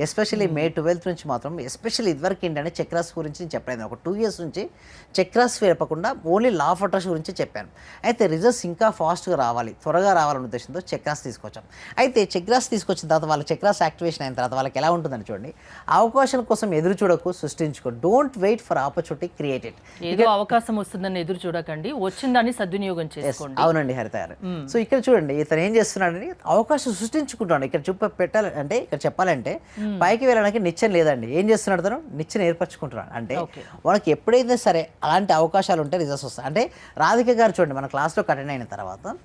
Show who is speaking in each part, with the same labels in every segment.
Speaker 1: Especially మే 12th నుంచి మాత్రం especially ఇదివరకు ఏంటంటే చక్రాస్ గురించి నేను చెప్పలేదు. ఒక 2 years నుంచి చక్రాస్ చెప్పకుండా ఓన్లీ లా ఆఫ్ అట్రాక్షన్ గురించి చెప్పాను. అయితే రిజల్ట్స్ ఇంకా ఫాస్ట్గా రావాలి, త్వరగా రావాలనే ఉద్దేశంతో చక్రాస్ తీసుకొచ్చాం. అయితే చక్రాస్ తీసుకొచ్చిన తర్వాత వాళ్ళ చక్రాస్ యాక్టివేషన్ అయిన తర్వాత వాళ్ళకి ఎలా ఉంటుందని చూడండి. అవకాశాల కోసం ఎదురు చూడకు, సృష్టించుకో. Don't wait for opportunity, create it.
Speaker 2: ఏదో అవకాశం వస్తుందని ఎదురు చూడకండి, వచ్చిందాన్ని సద్వినియోగం చేసుకోండి.
Speaker 1: అవునండి హరిత గారు. సో ఇక్కడ చూడండి, ఇతను ఏం చేస్తున్నాడని అవకాశం సృష్టించుకుంటాడు. ఇక్కడ పెట్టాలంటే, ఇక్కడ చెప్పాలంటే పైకి వెళ్ళడానికి నిచ్చెన లేదండి. ఏం చేస్తున్నాడు తను? నిచ్చెన ఏర్పరచుకుంటున్నాడు. అంటే వాళ్ళకి ఎప్పుడైతే సరే అలాంటి అవకాశాలు ఉంటే రిజల్ట్స్ వస్తాయి. అంటే రాధిక గారు చూడండి, మన క్లాస్లో అటెండ్ అయిన తర్వాత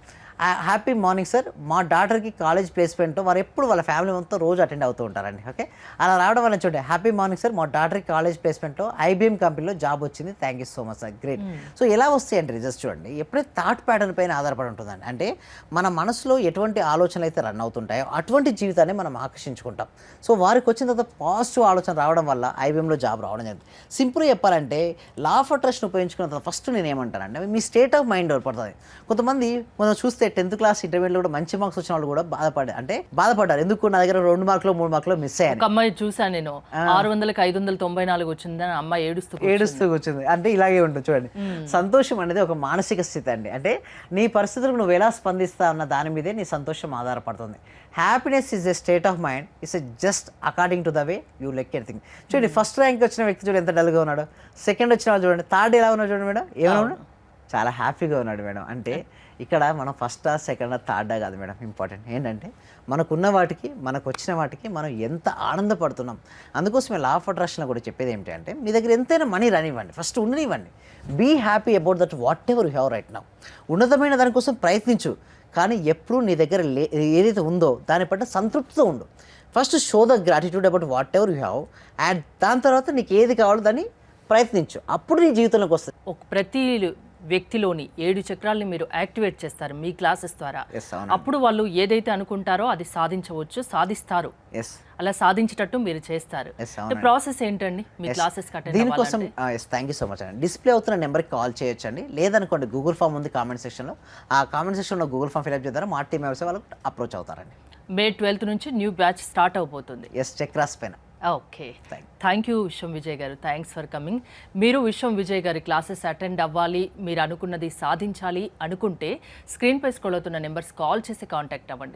Speaker 1: హ్యాపీ మార్నింగ్ సార్, మా డాటర్కి కాలేజ్ ప్లేస్మెంట్ వారు ఎప్పుడు వాళ్ళ ఫ్యామిలీ మొత్తం రోజు అటెండ్ అవుతూ ఉంటారండి. ఓకే, అలా రావడం వల్ల చూడండి, హ్యాపీ మార్నింగ్ సార్, మా డాటర్కి కాలేజ్ ప్లేస్మెంట్లో ఐబీఎం కంపెనీలో జాబ్ వచ్చింది, thank you so much sir, great. So ఎలా వస్తాయండి రిజల్ట్స్ చూడండి, ఎప్పుడైతే థాట్ ప్యాటర్న్ పైన ఆధారపడి ఉంటుందండి. అంటే మన మనసులో ఎటువంటి ఆలోచనలు అయితే రన్ అవుతుంటాయో అటువంటి జీవితాన్ని మనం ఆకర్షించుకుంటాం. సో వారికి వచ్చిన తర్వాత పాజిటివ్ ఆలోచన రావడం వల్ల ఐబీఎంలో జాబ్ రావడం జరిగింది. సింపుల్గా చెప్పాలంటే లా ఆఫ్ అట్రాక్షన్ ఉపయోగించుకున్న తర్వాత ఫస్ట్ నేను ఏమంటానంటే మీ స్టేట్ ఆఫ్ మైండ్ పడుతుంది. కొంతమంది మనం చూస్తే 10th క్లాస్ ఇంటర్మీడియట్లో కూడా మంచి మార్క్స్ వచ్చిన వాళ్ళు కూడా బాధపడ్డారు. ఎందుకు నా దగ్గర 2 మార్కులు 3 మార్కులు మిస్ అయ్యాను.
Speaker 2: ఒక అమ్మాయి చూసాను నేను, 600కి 594 వచ్చిందని అమ్మాయి ఏడుస్తూ
Speaker 1: వచ్చింది. అంటే ఇలాగే ఉంటుంది చూడండి. సంతోషం అనేది ఒక మానసిక స్థితి అండి. అంటే నీ పరిస్థితులకు నువ్వు ఎలా స్పందిస్తా అన్న దాని మీదే నీ సంతోషం ఆధారపడుతుంది. Happiness is a state of mind, it's just according to the way you like everything. చూడండి, ఫస్ట్ ర్యాంక్ వచ్చిన వ్యక్తి చూడండి ఎంత డల్గా ఉన్నాడు, సెకండ్ వచ్చిన వాళ్ళు చూడండి, థర్డ్ ఎలా ఉన్నాడు చూడండి మేడం, ఏమైనా ఉన్నాడు, చాలా హ్యాపీగా ఉన్నాడు మేడం. అంటే ఇక్కడ మనం ఫస్టా సెకండా థర్డా కాదు మేడం, ఇంపార్టెంట్ ఏంటంటే మనకున్న వాటికి, మనకు వచ్చిన వాటికి మనం ఎంత ఆనందపడుతున్నాం. అందుకోసమే లా ఆఫ్ అట్రాక్షన్లో కూడా చెప్పేది ఏమిటి అంటే మీ దగ్గర ఎంతైనా మనీ రానివ్వండి, ఫస్ట్ ఉండనివ్వండి. Be happy about that whatever you have right now. ఉన్నతమైన దానికోసం ప్రయత్నించు, కానీ ఎప్పుడు నీ దగ్గర ఏదైతే ఉందో దాని పట్ల సంతృప్తితో ఉండు. First show the gratitude about what ever you have and దాని తర్వాత నీకు ఏది కావాలో దాన్ని ప్రయత్నించు, అప్పుడు నీ జీవితంలోకి వస్తుంది.
Speaker 2: ప్రతి వ్యక్తిలోని 7 చక్రాల్ని మీరు యాక్టివేట్ చేస్తారు మీ క్లాసెస్ ద్వారా. అప్పుడు వాళ్ళు ఏదైతే అనుకుంటారో అది సాధించవచ్చు, సాధిస్తారు. అలా సాధించేటట్టు మీరు చేస్తారు. ప్రాసెస్ ఏంటండి మీ క్లాసెస్?
Speaker 1: దీనికోసం థ్యాంక్ యూ సో మచ్ అండి. డిస్ప్లే అవుతున్న నెంబర్కి కాల్ చేయొచ్చండి. లేదనుకోండి గూగుల్ ఫామ్ ఉంది కామెంట్ సెక్షన్లో, ఆ కామెంట్ సెక్షన్లో గూగుల్ ఫామ్ ఫిల్అప్ చేద్దాం, మా టీమ్ మెంబర్స్ వాళ్ళకి అప్రోచ్ అవుతారండి.
Speaker 2: మే 12th నుంచి న్యూ బ్యాచ్ స్టార్ట్ అవబోతుంది.
Speaker 1: చక్రాస్ పైన.
Speaker 2: ఓకే, థ్యాంక్ యూ విశ్వం విజయ్ గారు, థ్యాంక్స్ ఫర్ కమింగ్. మీరు విశ్వం విజయ్ గారి క్లాసెస్ అటెండ్ అవ్వాలి, మీరు అనుకున్నది సాధించాలి అనుకుంటే స్క్రీన్పై స్క్రోల్ అవుతున్న నెంబర్స్ కాల్ చేసి కాంటాక్ట్ అవ్వండి.